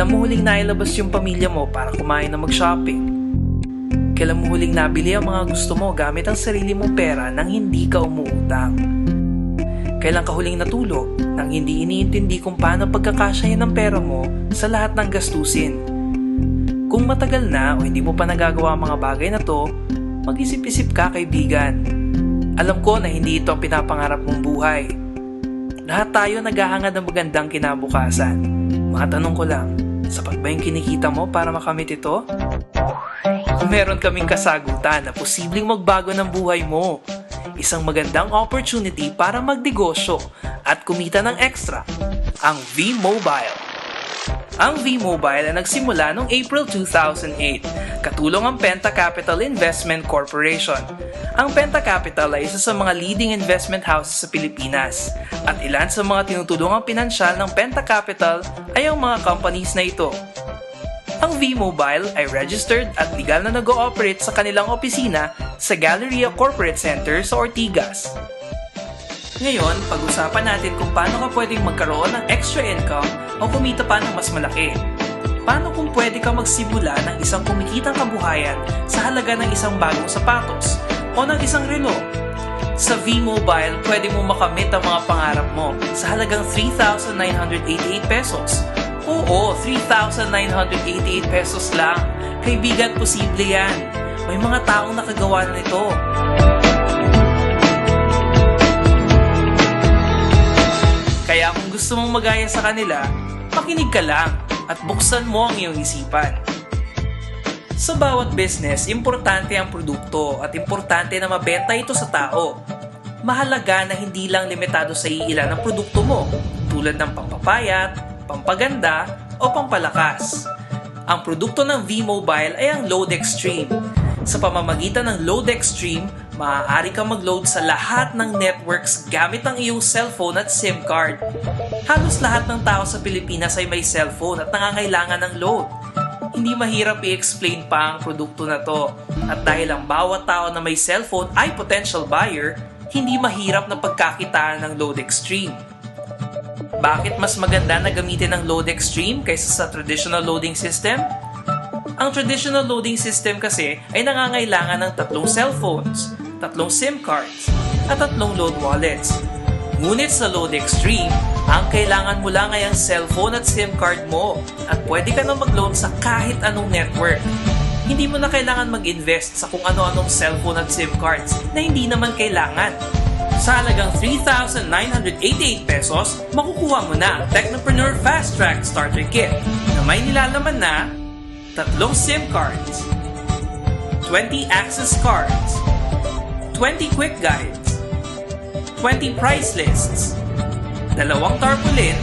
Kailan mo huling nailabas yung pamilya mo para kumain na mag-shopping? Kailan mo huling nabili ang mga gusto mo gamit ang sarili mong pera nang hindi ka umuutang? Kailan ka huling natulog nang hindi iniintindi kung paano pagkakasyahin ng pera mo sa lahat ng gastusin? Kung matagal na o hindi mo pa nagagawa ang mga bagay na to, mag-isip-isip ka, kaibigan. Alam ko na hindi ito ang pinapangarap mong buhay. Lahat tayo naghahangad ng magandang kinabukasan. Matanong ko lang, sapat ba yung kinikita mo para makamit ito? Meron kaming kasagutan na posibleng magbago ng buhay mo. Isang magandang opportunity para magnegosyo at kumita ng extra. Ang V-Mobile. Ang V-Mobile ay nagsimula noong April 2008, katulong ang Penta Capital Investment Corporation. Ang Penta Capital ay isa sa mga leading investment houses sa Pilipinas at ilan sa mga tinutulungang pinansyal ng Penta Capital ay ang mga companies na ito. Ang V-Mobile ay registered at legal na nag-ooperate sa kanilang opisina sa Galleria Corporate Center sa Ortigas. Ngayon, pag-usapan natin kung paano ka pwedeng magkaroon ng extra income o kumita pa ng mas malaki. Paano kung pwede ka magsimula ng isang kumikitang kabuhayan sa halaga ng isang bagong sapatos o ng isang relo? Sa V-Mobile, pwede mo makamit ang mga pangarap mo sa halagang 3,988 pesos. Oo, 3,988 pesos lang. Kaibigan, posible yan. May mga taong nakagawa na nito. Kaya kung gusto mong magaya sa kanila, makinig ka lang at buksan mo ang iyong isipan. Sa bawat business, importante ang produkto at importante na mabenta ito sa tao. Mahalaga na hindi lang limitado sa iilan ng produkto mo, tulad ng pampapayat, pampaganda, o pampalakas. Ang produkto ng V-Mobile ay ang Load Extreme. Sa pamamagitan ng Load Extreme, maaari kang mag-load sa lahat ng networks gamit ang iyong cellphone at SIM card. Halos lahat ng tao sa Pilipinas ay may cellphone at nangangailangan ng load. Hindi mahirap i-explain pa ang produkto na to. At dahil ang bawat tao na may cellphone ay potential buyer, hindi mahirap na pagkakitaan ng Load Extreme. Bakit mas maganda na gamitin ang Load Extreme kaysa sa traditional loading system? Ang traditional loading system kasi ay nangangailangan ng 3 cellphones, 3 SIM cards, at 3 load wallets. Ngunit sa Load Extreme, ang kailangan mo lang ay ang cellphone at SIM card mo at pwede ka na mag-load sa kahit anong network. Hindi mo na kailangan mag-invest sa kung ano-anong cellphone at SIM cards na hindi naman kailangan. Sa halagang 3,988 pesos, makukuha mo na ang Technopreneur Fast Track Starter Kit na may nilalaman na 3 SIM cards, 20 access cards, 20 quick guides, 20 price lists, 2 tarpaulin,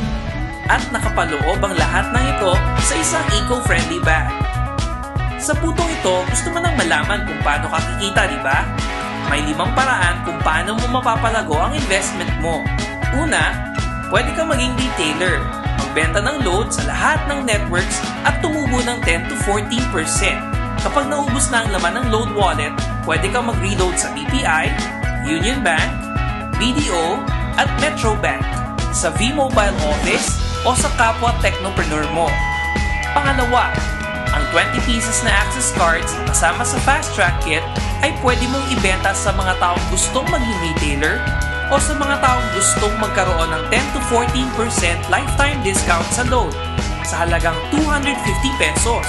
at nakapaloob ang lahat ng ito sa isang eco-friendly bag. Sa putong ito, gusto mo nang malaman kung paano ka kikita, di ba? May 5 paraan kung paano mo mapapalago ang investment mo. Una, pwede kang maging retailer, magbenta ng load sa lahat ng networks at tumubo ng 10 to 14%. Kapag naubos na ang laman ng load wallet, pwede kang mag-reload sa BPI, Union Bank, BDO, at Metro Bank, sa V-Mobile office o sa kapwa technopreneur mo. Pangalawa, ang 20 pieces na access cards na kasama sa Fast Track Kit ay pwede mong ibenta sa mga taong gustong maging retailer o sa mga taong gustong magkaroon ng 10 to 14% lifetime discount sa load sa halagang 250 pesos.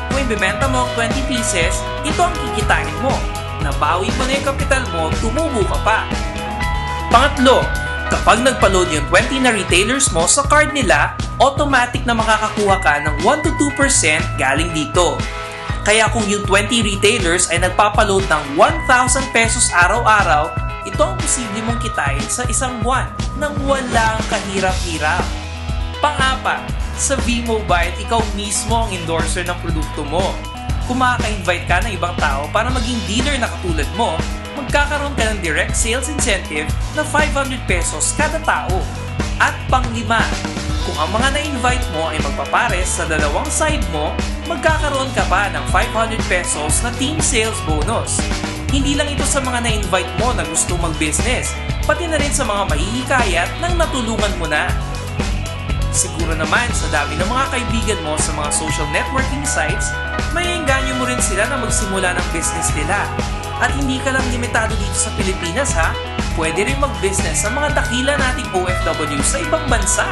Kung ibebenta mo ang 20 pieces, ito ang kikitain mo. Nabawi mo na yung kapital mo, tumubo ka pa. Pangatlo, kapag nagpa-load yung 20 na retailers mo sa card nila, automatic na makakakuha ka ng 1 to 2% galing dito. Kaya kung yung 20 retailers ay nagpapaload ng 1,000 pesos araw-araw, ito ang posible mong kitain sa isang buwan nang walang kahirap-hirap. Pang-apat, sa V-Mobile, ikaw mismo ang endorser ng produkto mo. Kung makaka-invite ka ng ibang tao para maging dealer na katulad mo, magkakaroon ka ng direct sales incentive na 500 pesos kada tao. At pang-lima, kung ang mga na-invite mo ay magpapares sa dalawang side mo, magkakaroon ka pa ng 500 pesos na team sales bonus. Hindi lang ito sa mga na-invite mo na gusto mag-business, pati na rin sa mga mahihikayat nang natulungan mo na. Siguro naman sa dami ng mga kaibigan mo sa mga social networking sites, maiengganyo mo rin sila na magsimula ng business nila. At hindi ka lang limitado dito sa Pilipinas ha, pwede rin mag-business sa mga dakila nating OFW sa ibang bansa.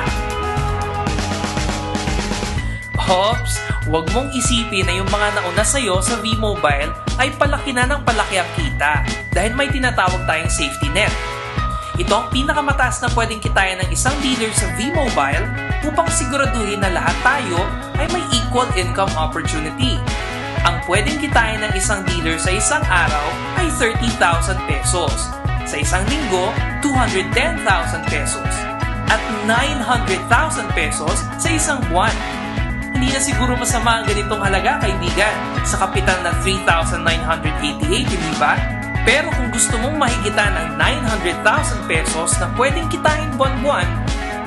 Ops! Huwag mong isipin na yung mga nauna sa'yo sa V-Mobile ay palaki na ng palaki ang kita dahil may tinatawag tayong safety net. Ito ang pinakamataas na pwedeng kitain ng isang dealer sa V-Mobile upang siguraduhin na lahat tayo ay may equal income opportunity. Ang pwedeng kitain ng isang dealer sa isang araw ay 30,000 pesos. Sa isang linggo, 210,000 pesos. At 900,000 pesos sa isang buwan. Hindi na siguro masama ang ganitong halaga, kaibigan, sa kapital na 3,988, hindi ba? Pero kung gusto mong mahigitan ng 900,000 pesos na pwedeng kitain buwan-buwan,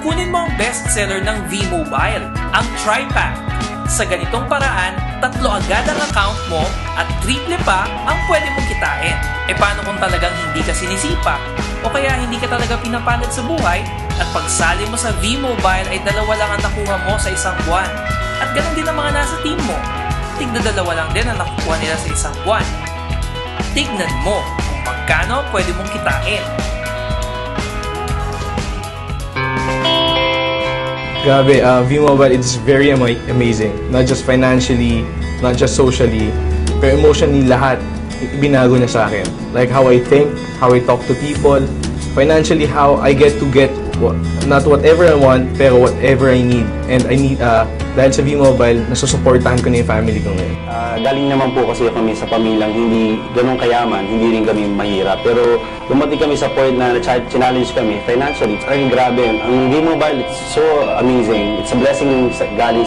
kunin mo ang bestseller ng V-Mobile, ang TriPack. Sa ganitong paraan, 3 agad ang account mo at 3 pa ang pwede mong kitain. E paano kung talagang hindi ka sinisipa? O kaya hindi ka talaga pinapalad sa buhay at pagsali mo sa V-Mobile ay 2 lang ang nakuha mo sa isang buwan. At ganun din ang mga nasa team mo. Tigna 2 lang din ang nakukuha nila sa isang buwan. Tignan mo kung magkano pwede mong kitain. Grabe, V-Mobile is very amazing. Not just financially, not just socially, pero emotionally lahat ibinago niya sa akin. Like how I think, how I talk to people, financially how I get not whatever I want, pero whatever I need. And I need, dahil sa V-Mobile, nasusuportahan ko na yung family ko ngayon. Galing naman po kasi kami sa pamilyang hindi ganun kayaman, hindi rin kami mahirap. Pero dumating kami sa point na challenge kami financially. Ay, grabe. Ang V-Mobile, it's so amazing. It's a blessing galing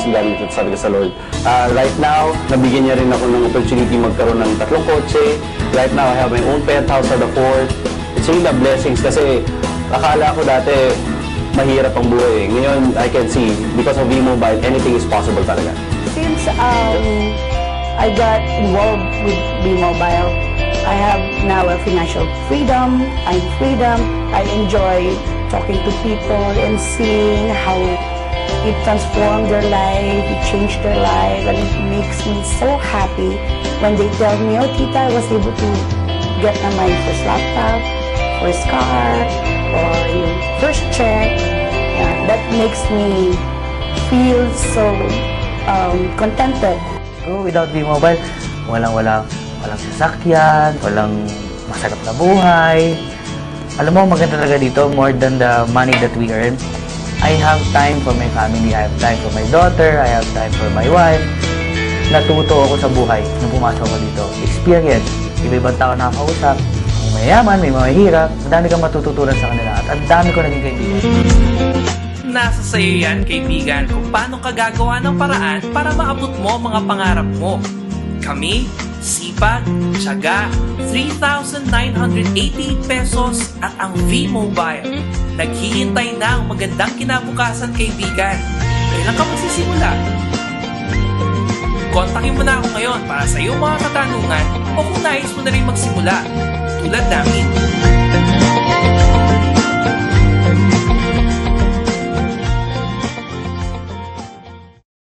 sa Lord. Right now, nabigyan niya rin ako ng opportunity magkaroon ng 3 kotse. Right now, I have my own penthouse at the fort. It's really a blessings kasi akala ko dati mahirap ang buhay. Ngayon, I can see, because of V-Mobile, anything is possible talaga. Since I got involved with V-Mobile, I have now a financial freedom. I enjoy talking to people and seeing how it transformed their life, it changed their life, and it makes me so happy when they tell me, oh, Tita, I was able to get na my first laptop, first car, or yung first check. Yeah, that makes me feel so contented. Without V-Mobile, walang sasakyan, walang masarap na buhay. Alam mo, maganda talaga dito, more than the money that we earn. I have time for my family, I have time for my daughter, I have time for my wife. Natuto ako sa buhay nung pumasok ako dito. Experience, iba-ibang tao nakakausap. May mayaman, may mahihirap, madami kang matututunan sa kanila at ang dami ko naging kaibigan. Nasa sayo yan, kaibigan, kung paano ka gagawa ng paraan para maabot mo ang mga pangarap mo. Kami, sipag, tiyaga, 3,988 pesos at ang V-Mobile. Naghihintay na ang magandang kinabukasan, kaibigan. Kailan ka magsisimula? Kontakin mo na ako ngayon para sa iyong mga katanungan o kung nais mo na rin magsimula, tulad namin.